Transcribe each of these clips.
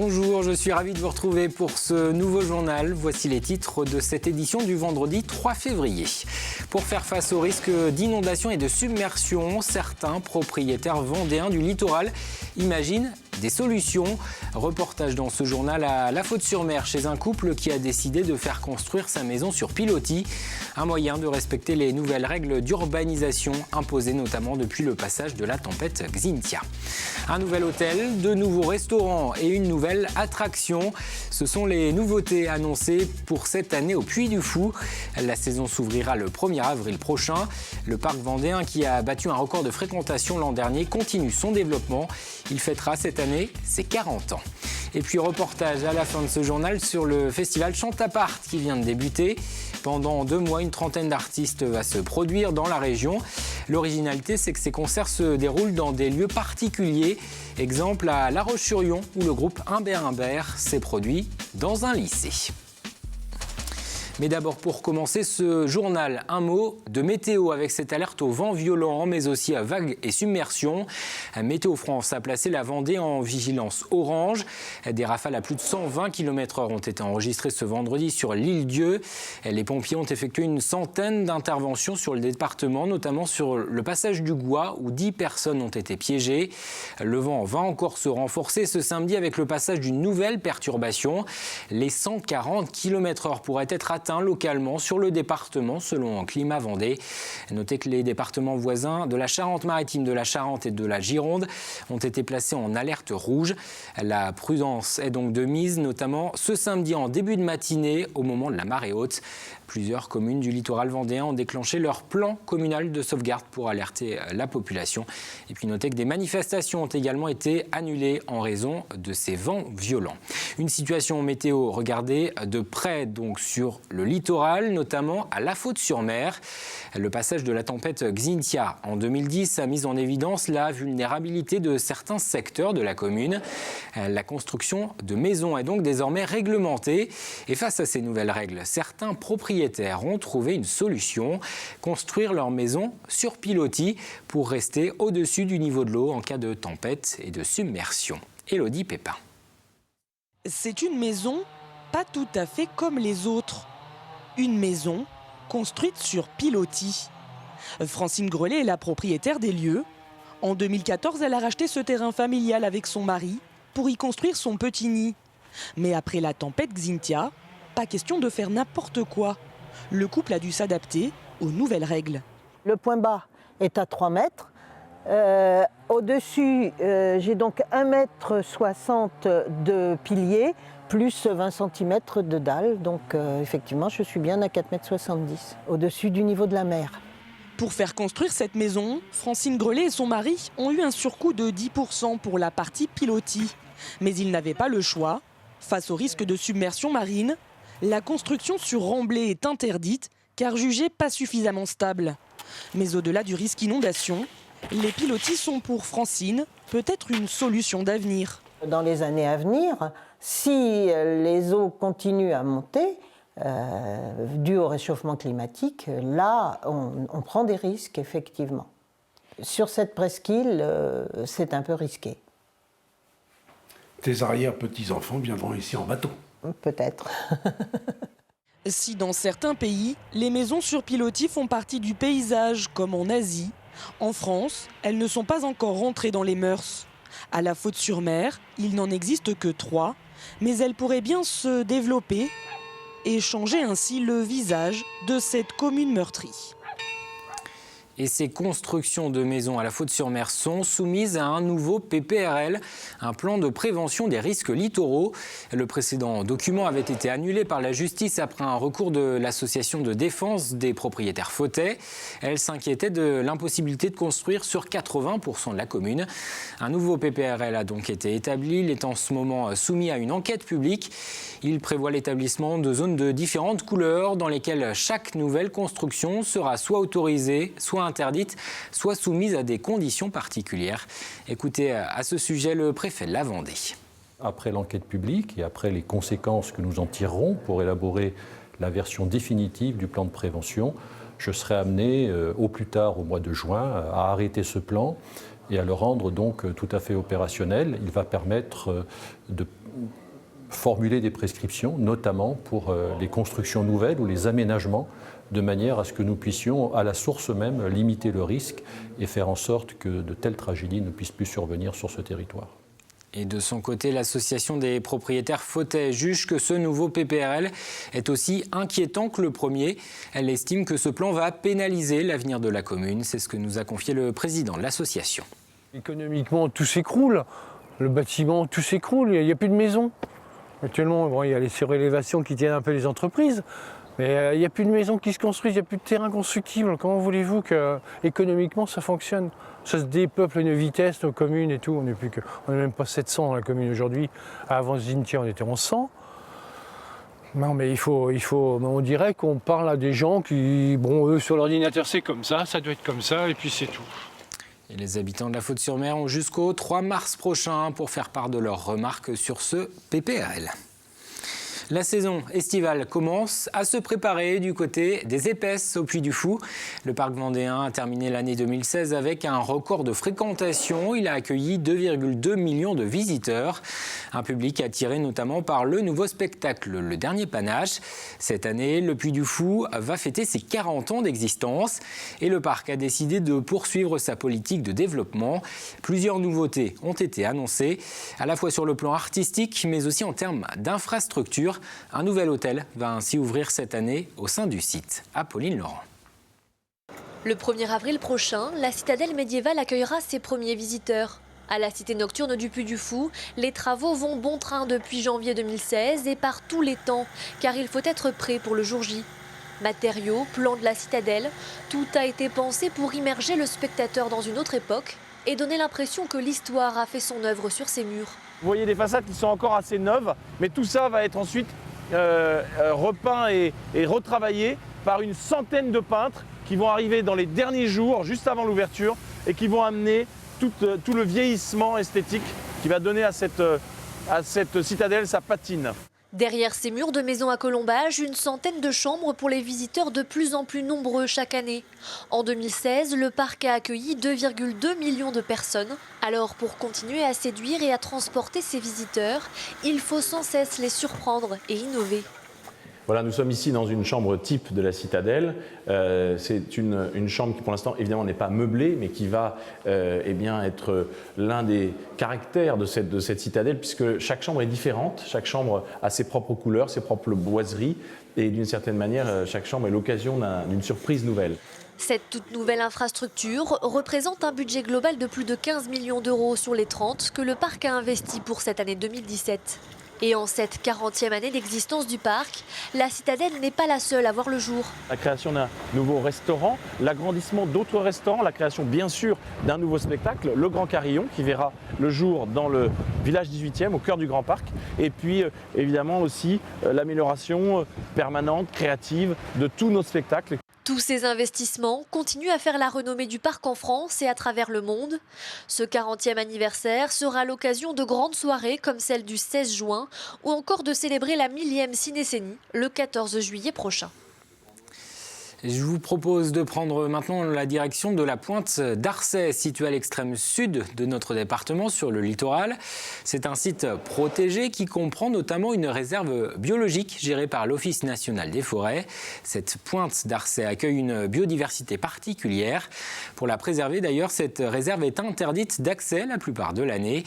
Bonjour, je suis ravi de vous retrouver pour ce nouveau journal. Voici les titres de cette édition du vendredi 3 février. Pour faire face au risque d'inondation et de submersion, certains propriétaires vendéens du littoral imaginent des solutions. Reportage dans ce journal à La Faute-sur-Mer chez un couple qui a décidé de faire construire sa maison sur pilotis. Un moyen de respecter les nouvelles règles d'urbanisation imposées notamment depuis le passage de la tempête Xynthia. Un nouvel hôtel, de nouveaux restaurants et une nouvelle attraction. Ce sont les nouveautés annoncées pour cette année au Puy du Fou. La saison s'ouvrira le 1er avril prochain. Le parc vendéen, qui a battu un record de fréquentation l'an dernier, continue son développement. Il fêtera cette année ses 40 ans. Et puis reportage à la fin de ce journal sur le festival Chantapart qui vient de débuter. Pendant 2 mois, une trentaine d'artistes va se produire dans la région. L'originalité, c'est que ces concerts se déroulent dans des lieux particuliers. Exemple à La Roche-sur-Yon, où le groupe Humbert Humbert s'est produit dans un lycée. Mais d'abord, pour commencer ce journal, un mot de météo avec cette alerte au vent violent, mais aussi à vagues et submersion. Météo France a placé la Vendée en vigilance orange. Des rafales à plus de 120 km/h ont été enregistrées ce vendredi sur l'Île-Dieu. Les pompiers ont effectué une centaine d'interventions sur le département, notamment sur le passage du Gois, où 10 personnes ont été piégées. Le vent va encore se renforcer ce samedi avec le passage d'une nouvelle perturbation. Les 140 km/h pourraient être atteints localement sur le département selon Climat Vendée. Notez que les départements voisins de la Charente-Maritime, de la Charente et de la Gironde ont été placés en alerte rouge. La prudence est donc de mise, notamment ce samedi en début de matinée au moment de la marée haute. Plusieurs communes du littoral vendéen ont déclenché leur plan communal de sauvegarde pour alerter la population. Et puis notez que des manifestations ont également été annulées en raison de ces vents violents. Une situation météo regardée de près donc sur le littoral, notamment à La Faute-sur-Mer. Le passage de la tempête Xynthia en 2010 a mis en évidence la vulnérabilité de certains secteurs de la commune. La construction de maisons est donc désormais réglementée. Et face à ces nouvelles règles, certains propriétaires ont trouvé une solution, construire leur maison sur pilotis pour rester au-dessus du niveau de l'eau en cas de tempête et de submersion. Élodie Pépin. C'est une maison pas tout à fait comme les autres. Une maison construite sur pilotis. Francine Grelet est la propriétaire des lieux. En 2014, elle a racheté ce terrain familial avec son mari pour y construire son petit nid. Mais après la tempête Xynthia, pas question de faire n'importe quoi. Le couple a dû s'adapter aux nouvelles règles. Le point bas est à 3 mètres. Au-dessus, j'ai donc 1,60 m de piliers, plus 20 cm de dalle. Donc effectivement, je suis bien à 4,70 m, au-dessus du niveau de la mer. Pour faire construire cette maison, Francine Grelet et son mari ont eu un surcoût de 10% pour la partie pilotis. Mais ils n'avaient pas le choix. Face au risque de submersion marine, la construction sur remblai est interdite car jugée pas suffisamment stable. Mais au-delà du risque inondation, les pilotis sont pour Francine peut-être une solution d'avenir. Dans les années à venir, si les eaux continuent à monter, dû au réchauffement climatique, là, on prend des risques, effectivement. Sur cette presqu'île, c'est un peu risqué. Tes arrière-petits-enfants viendront ici en bateau. Peut-être. Si dans certains pays, les maisons sur pilotis font partie du paysage, comme en Asie, en France, elles ne sont pas encore rentrées dans les mœurs. À La Faute-sur-Mer, il n'en existe que 3, mais elles pourraient bien se développer et changer ainsi le visage de cette commune meurtrie. Et ces constructions de maisons à La Faute-sur-Mer sont soumises à un nouveau PPRL, un plan de prévention des risques littoraux. Le précédent document avait été annulé par la justice après un recours de l'association de défense des propriétaires fautais. Elle s'inquiétait de l'impossibilité de construire sur 80% de la commune. Un nouveau PPRL a donc été établi. Il est en ce moment soumis à une enquête publique. Il prévoit l'établissement de zones de différentes couleurs dans lesquelles chaque nouvelle construction sera soit autorisée, soit interdite, soit soumise à des conditions particulières. Écoutez à ce sujet le préfet de la Vendée. Après l'enquête publique et après les conséquences que nous en tirerons pour élaborer la version définitive du plan de prévention, je serai amené au plus tard au mois de juin à arrêter ce plan et à le rendre donc tout à fait opérationnel. Il va permettre de formuler des prescriptions, notamment pour les constructions nouvelles ou les aménagements, de manière à ce que nous puissions, à la source même, limiter le risque et faire en sorte que de telles tragédies ne puissent plus survenir sur ce territoire. Et de son côté, l'association des propriétaires Fautet juge que ce nouveau PPRL est aussi inquiétant que le premier. Elle estime que ce plan va pénaliser l'avenir de la commune. C'est ce que nous a confié le président de l'association. Économiquement, tout s'écroule. Le bâtiment, tout s'écroule. Il n'y a plus de maisons. Actuellement, bon, il y a les surélévations qui tiennent un peu les entreprises. Mais il n'y a plus de maisons qui se construisent, il n'y a plus de terrain constructible. Comment voulez-vous que économiquement ça fonctionne? Ça se dépeuple à une vitesse, nos communes et tout. On n'est même pas 700 dans la commune aujourd'hui. Avant ce cimetière, on était en 100. Non, mais on dirait qu'on parle à des gens qui, bon, eux, sur l'ordinateur, c'est comme ça doit être comme ça, et puis c'est tout. Et les habitants de la Faute-sur-Mer ont jusqu'au 3 mars prochain pour faire part de leurs remarques sur ce PPRL. La saison estivale commence à se préparer du côté des Épaisses au Puy du Fou. Le parc vendéen a terminé l'année 2016 avec un record de fréquentation. Il a accueilli 2,2 millions de visiteurs. Un public attiré notamment par le nouveau spectacle, Le Dernier Panache. Cette année, le Puy du Fou va fêter ses 40 ans d'existence et le parc a décidé de poursuivre sa politique de développement. Plusieurs nouveautés ont été annoncées, à la fois sur le plan artistique mais aussi en termes d'infrastructures. Un nouvel hôtel va ainsi ouvrir cette année au sein du site. Apolline Laurent. Le 1er avril prochain, la citadelle médiévale accueillera ses premiers visiteurs. À la cité nocturne du Puy du Fou, les travaux vont bon train depuis janvier 2016 et par tous les temps, car il faut être prêt pour le jour J. Matériaux, plans de la citadelle, tout a été pensé pour immerger le spectateur dans une autre époque et donner l'impression que l'histoire a fait son œuvre sur ses murs. Vous voyez des façades qui sont encore assez neuves, mais tout ça va être ensuite repeint et retravaillé par une centaine de peintres qui vont arriver dans les derniers jours, juste avant l'ouverture, et qui vont amener tout le vieillissement esthétique qui va donner à cette citadelle sa patine. Derrière ces murs de maisons à colombage, une centaine de chambres pour les visiteurs de plus en plus nombreux chaque année. En 2016, le parc a accueilli 2,2 millions de personnes. Alors pour continuer à séduire et à transporter ces visiteurs, il faut sans cesse les surprendre et innover. Voilà, nous sommes ici dans une chambre type de la citadelle. C'est une chambre qui pour l'instant évidemment n'est pas meublée, mais qui va être l'un des caractères de cette citadelle, puisque chaque chambre est différente, chaque chambre a ses propres couleurs, ses propres boiseries, et d'une certaine manière, chaque chambre est l'occasion d'une surprise nouvelle. Cette toute nouvelle infrastructure représente un budget global de plus de 15 millions d'euros sur les 30 que le parc a investi pour cette année 2017. Et en cette 40e année d'existence du parc, la citadelle n'est pas la seule à voir le jour. La création d'un nouveau restaurant, l'agrandissement d'autres restaurants, la création bien sûr d'un nouveau spectacle, le Grand Carillon qui verra le jour dans le village 18e, au cœur du Grand Parc. Et puis évidemment aussi l'amélioration permanente, créative de tous nos spectacles. Tous ces investissements continuent à faire la renommée du parc en France et à travers le monde. Ce 40e anniversaire sera l'occasion de grandes soirées comme celle du 16 juin ou encore de célébrer la 1000e cinécénie le 14 juillet prochain. Je vous propose de prendre maintenant la direction de la pointe d'Arcet, située à l'extrême sud de notre département, sur le littoral. C'est un site protégé qui comprend notamment une réserve biologique gérée par l'Office national des forêts. Cette pointe d'Arcet accueille une biodiversité particulière. Pour la préserver d'ailleurs, cette réserve est interdite d'accès la plupart de l'année.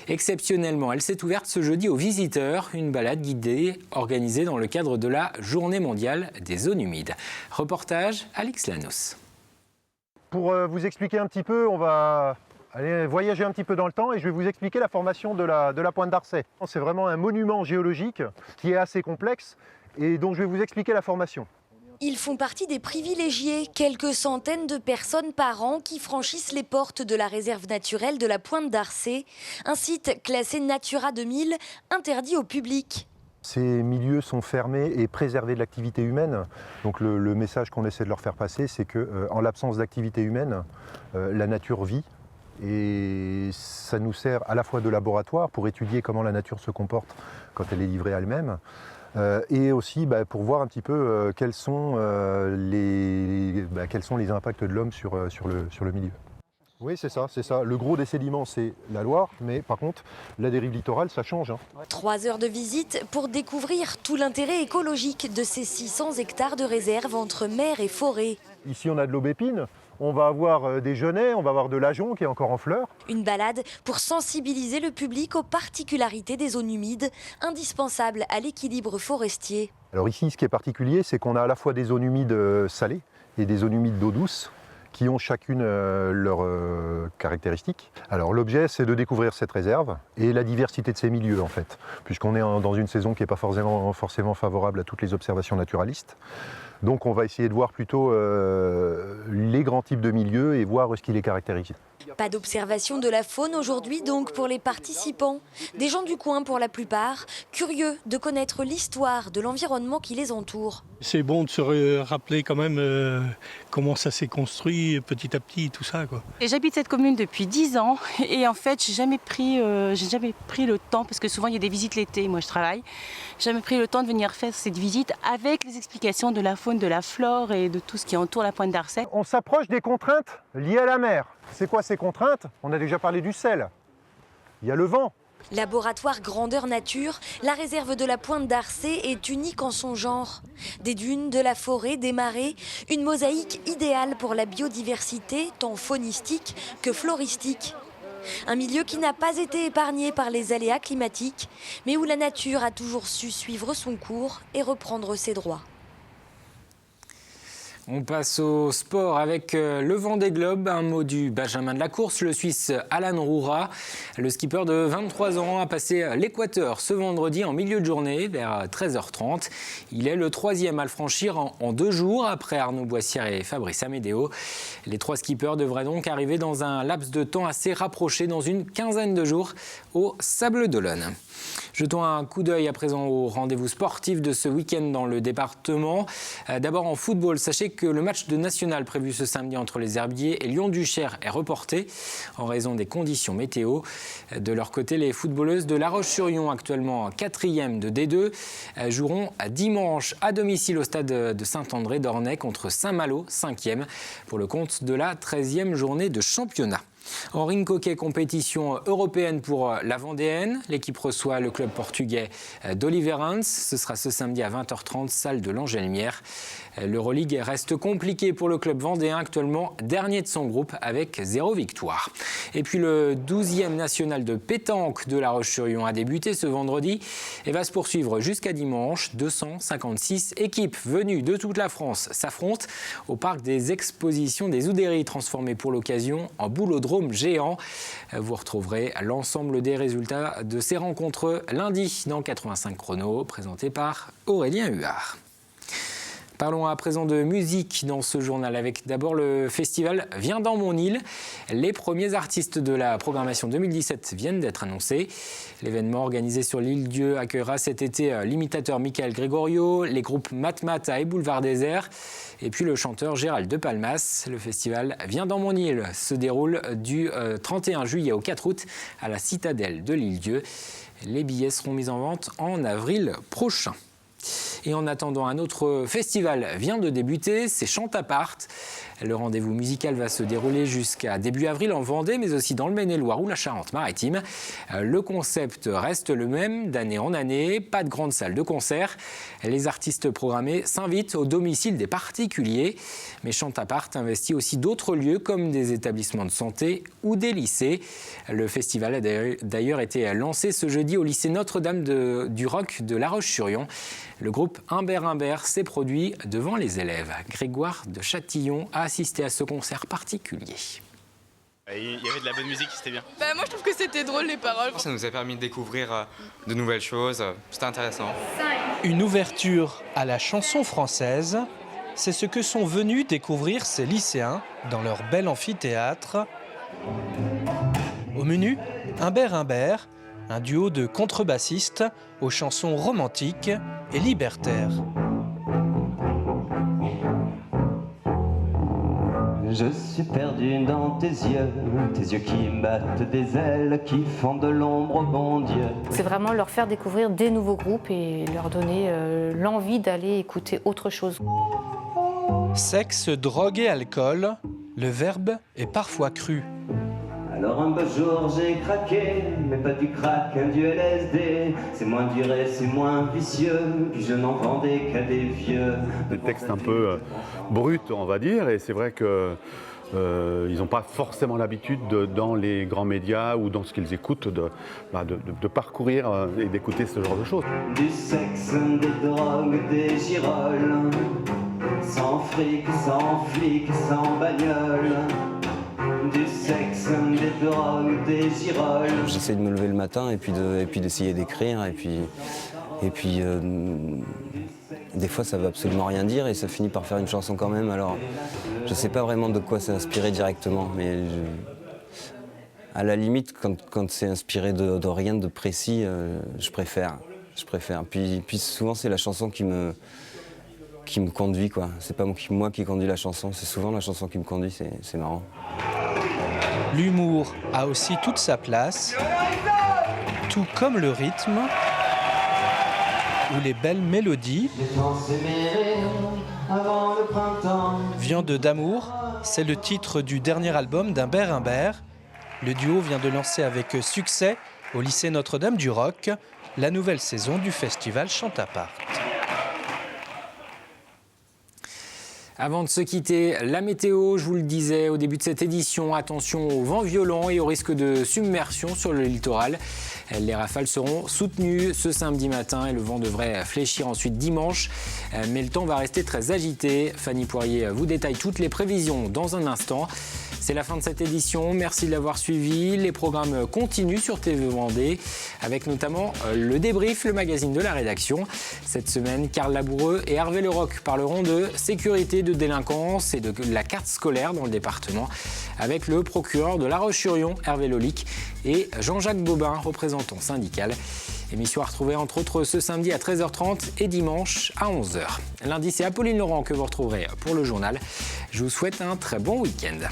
Exceptionnellement, elle s'est ouverte ce jeudi aux visiteurs, une balade guidée organisée dans le cadre de la Journée mondiale des zones humides. Reportage Alix Lanos. Pour vous expliquer un petit peu, on va aller voyager un petit peu dans le temps et je vais vous expliquer la formation de la pointe d'Arcet. C'est vraiment un monument géologique qui est assez complexe et dont je vais vous expliquer la formation. Ils font partie des privilégiés, quelques centaines de personnes par an qui franchissent les portes de la réserve naturelle de la pointe d'Arcet, un site classé Natura 2000, interdit au public. Ces milieux sont fermés et préservés de l'activité humaine. Donc le message qu'on essaie de leur faire passer, c'est qu'en l'absence d'activité humaine, la nature vit. Et ça nous sert à la fois de laboratoire pour étudier comment la nature se comporte quand elle est livrée à elle-même, et aussi pour voir un petit peu quels sont les impacts de l'homme sur le milieu. Oui, c'est ça, c'est ça. Le gros des sédiments, c'est la Loire, mais par contre, la dérive littorale, ça change. 3 heures de visite pour découvrir tout l'intérêt écologique de ces 600 hectares de réserve entre mer et forêt. Ici, on a de l'aubépine, on va avoir des genêts, on va avoir de l'ajonc qui est encore en fleurs. Une balade pour sensibiliser le public aux particularités des zones humides, indispensables à l'équilibre forestier. Alors ici, ce qui est particulier, c'est qu'on a à la fois des zones humides salées et des zones humides d'eau douce, qui ont chacune leurs caractéristiques. Alors l'objet, c'est de découvrir cette réserve et la diversité de ces milieux, en fait, puisqu'on est dans une saison qui n'est pas forcément favorable à toutes les observations naturalistes. Donc on va essayer de voir plutôt les grands types de milieux et voir ce qui les caractérise. Pas d'observation de la faune aujourd'hui donc pour les participants. Des gens du coin pour la plupart, curieux de connaître l'histoire de l'environnement qui les entoure. C'est bon de se rappeler quand même comment ça s'est construit petit à petit, tout ça, quoi. J'habite cette commune depuis 10 ans et en fait j'ai jamais pris le temps, parce que souvent il y a des visites l'été, moi je travaille, j'ai jamais pris le temps de venir faire cette visite avec les explications de la faune, de la flore et de tout ce qui entoure la pointe d'Arcet. On s'approche des contraintes liées à la mer. C'est quoi ces contraintes? On a déjà parlé du sel. Il y a le vent. Laboratoire grandeur nature, la réserve de la pointe d'Arcet est unique en son genre. Des dunes, de la forêt, des marais, une mosaïque idéale pour la biodiversité, tant faunistique que floristique. Un milieu qui n'a pas été épargné par les aléas climatiques, mais où la nature a toujours su suivre son cours et reprendre ses droits. On passe au sport avec le Vendée Globe. Un mot du Benjamin de la course, le Suisse Alan Roura. Le skipper de 23 ans a passé l'équateur ce vendredi en milieu de journée vers 13h30. Il est le 3e à le franchir en 2 jours après Arnaud Boissière et Fabrice Amédéo. Les 3 skippers devraient donc arriver dans un laps de temps assez rapproché dans une quinzaine de jours au Sables d'Olonne. Jetons un coup d'œil à présent au rendez-vous sportif de ce week-end dans le département. D'abord en football, sachez que le match de national prévu ce samedi entre les Herbiers et Lyon-Duchère est reporté en raison des conditions météo. De leur côté, les footballeuses de La Roche-sur-Yon, actuellement 4e de D2, joueront dimanche à domicile au stade de Saint-André d'Ornay contre Saint-Malo, 5e, pour le compte de la 13e journée de championnat. En ring hockey, compétition européenne pour la Vendéenne. L'équipe reçoit le club portugais d'Oliveirans. Ce sera ce samedi à 20h30, salle de l'Angelmière. L'Euroleague reste compliqué pour le club vendéen, actuellement dernier de son groupe avec 0 victoire. Et puis le 12e national de pétanque de La Roche-sur-Yon a débuté ce vendredi et va se poursuivre jusqu'à dimanche. 256 équipes venues de toute la France s'affrontent au parc des expositions des Oudéry, transformé pour l'occasion en boulodrome géant. Vous retrouverez l'ensemble des résultats de ces rencontres lundi dans 85 chronos, présenté par Aurélien Huard. Parlons à présent de musique dans ce journal avec d'abord le festival Viens dans mon île. Les premiers artistes de la programmation 2017 viennent d'être annoncés. L'événement organisé sur l'île Dieu accueillera cet été l'imitateur Michael Gregorio, les groupes Matmata et Boulevard Désert et puis le chanteur Gérald de Palmas. Le festival Viens dans mon île se déroule du 31 juillet au 4 août à la citadelle de l'île Dieu. Les billets seront mis en vente en avril prochain. Et en attendant, un autre festival vient de débuter, c'est Chantapart. Le rendez-vous musical va se dérouler jusqu'à début avril en Vendée, mais aussi dans le Maine-et-Loire ou la Charente-Maritime. Le concept reste le même d'année en année, pas de grande salle de concert. Les artistes programmés s'invitent au domicile des particuliers. Mais Chantapart investit aussi d'autres lieux comme des établissements de santé ou des lycées. Le festival a d'ailleurs été lancé ce jeudi au lycée Notre-Dame du Roc de La Roche-sur-Yon. Le groupe Humbert s'est produit devant les élèves. Grégoire de Châtillon a assisté à ce concert particulier. Il y avait de la bonne musique, c'était bien. Moi je trouve que c'était drôle les paroles. Ça nous a permis de découvrir de nouvelles choses, c'était intéressant. Une ouverture à la chanson française, c'est ce que sont venus découvrir ces lycéens dans leur bel amphithéâtre. Au menu, Humbert, un duo de contrebassistes aux chansons romantiques et libertaires. Je suis perdu dans tes yeux qui battent des ailes, qui font de l'ombre au bon Dieu. C'est vraiment leur faire découvrir des nouveaux groupes et leur donner l'envie d'aller écouter autre chose. Sexe, drogue et alcool, le verbe est parfois cru. Alors un beau jour j'ai craqué, mais pas du crack, du LSD. C'est moins dur et c'est moins vicieux, puis je n'en vendais qu'à des vieux. Le texte un peu brut, on va dire, et c'est vrai que ils n'ont pas forcément l'habitude dans les grands médias ou dans ce qu'ils écoutent de parcourir et d'écouter ce genre de choses. Du sexe, des drogues, des girolles, sans fric, sans flic, sans bagnole. Du sexe, des drogues, des girolles. J'essaie de me lever le matin et puis d'essayer d'écrire et puis des fois ça veut absolument rien dire et ça finit par faire une chanson quand même. Alors je sais pas vraiment de quoi c'est inspiré directement, mais à la limite quand c'est inspiré de rien de précis, je préfère. Puis souvent c'est la chanson qui me conduit, quoi. C'est pas moi qui conduis la chanson, c'est souvent la chanson qui me conduit, c'est marrant. L'humour a aussi toute sa place, tout comme le rythme ou les belles mélodies. Viande d'amour, c'est le titre du dernier album d'Humbert Humbert. Le duo vient de lancer avec succès au lycée Notre-Dame du Roc la nouvelle saison du festival Chante à part. Avant de se quitter, la météo, je vous le disais au début de cette édition, attention au vent violent et au risque de submersion sur le littoral. Les rafales seront soutenues ce samedi matin et le vent devrait fléchir ensuite dimanche. Mais le temps va rester très agité. Fanny Poirier vous détaille toutes les prévisions dans un instant. C'est la fin de cette édition, merci de l'avoir suivi. Les programmes continuent sur TV Vendée, avec notamment le débrief, le magazine de la rédaction. Cette semaine, Carl Laboureux et Hervé Leroc parleront de sécurité, de délinquance et de la carte scolaire dans le département, avec le procureur de La Roche-sur-Yon, Hervé Lolic, et Jean-Jacques Bobin, représentant syndical. Émission à retrouver entre autres ce samedi à 13h30 et dimanche à 11h. Lundi, c'est Apolline Laurent que vous retrouverez pour le journal. Je vous souhaite un très bon week-end.